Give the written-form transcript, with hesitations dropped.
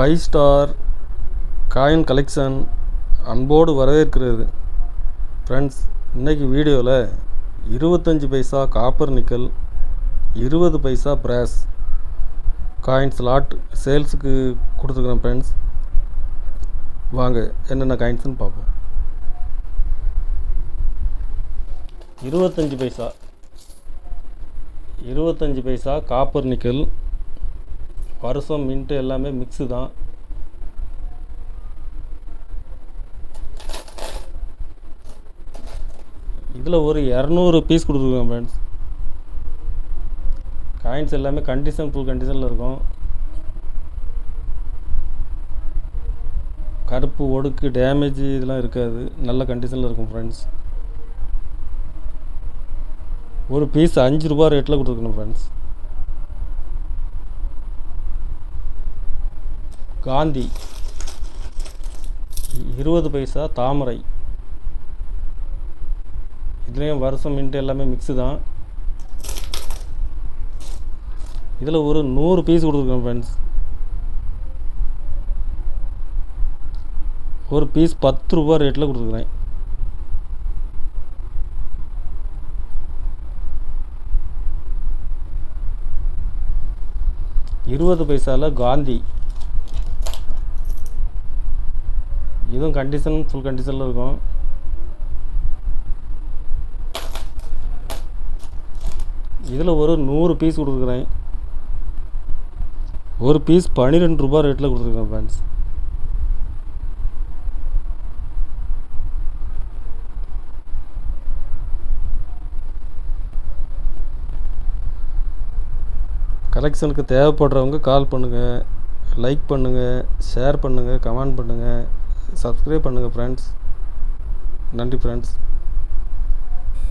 5 star coin collection அன்போடு வரவேற்கிறது. Friends, இன்றைக்கி வீடியோவில் 25 பைசா காப்பர் நிக்கல், 20 பைசா பிராஸ் காயின்ஸ் லாட் சேல்ஸுக்கு கொடுத்துருக்குறேன். ஃப்ரெண்ட்ஸ், வாங்க என்னென்ன காயின்ஸ்னு பார்ப்போம். 25 பைசா காப்பர் நிக்கல், வருஷம் மின்ட்டு எல்லாமே மிக்ஸு தான். இதில் ஒரு 200 பீஸ் கொடுத்துருக்கோம். ஃப்ரெண்ட்ஸ், காயின்ஸ் எல்லாமே ஃபுல் கண்டிஷனில் இருக்கும். கருப்பு ஒடுக்கு டேமேஜ் இதெல்லாம் இருக்காது, நல்ல கண்டிஷனில் இருக்கும். ஃப்ரெண்ட்ஸ், ஒரு பீஸ் 5 ரூபா ரேட்டில் கொடுத்துருக்கணும். ஃப்ரெண்ட்ஸ், காந்தி 20 பைசா தாமரை, இதுலேயும் வருஷம் மின்ட்டு எல்லாமே மிக்ஸு தான். இதில் ஒரு 100 பீஸ் கொடுத்துருக்கோம். ஃப்ரெண்ட்ஸ், ஒரு பீஸ் 10 ரூபா ரேட்டில் கொடுத்துருக்குறேன். இருபது பைசாவில் காந்தி, இதுவும் ஃபுல் கண்டிஷனில் இருக்கும். இதில் ஒரு 100 பீஸ் கொடுத்துருக்குறேன். ஒரு பீஸ் 12 ரூபா ரேட்டில் கொடுத்துருக்கேன். ஃப்ரெண்ட்ஸ், கலெக்ஷனுக்கு தேவைப்படுறவங்க கால் பண்ணுங்கள், லைக் பண்ணுங்கள், ஷேர் பண்ணுங்கள், கமெண்ட் பண்ணுங்கள், சப்ஸ்கிரைப் பண்ணுங்கள். ஃப்ரெண்ட்ஸ், நன்றி. ஃப்ரெண்ட்ஸ்.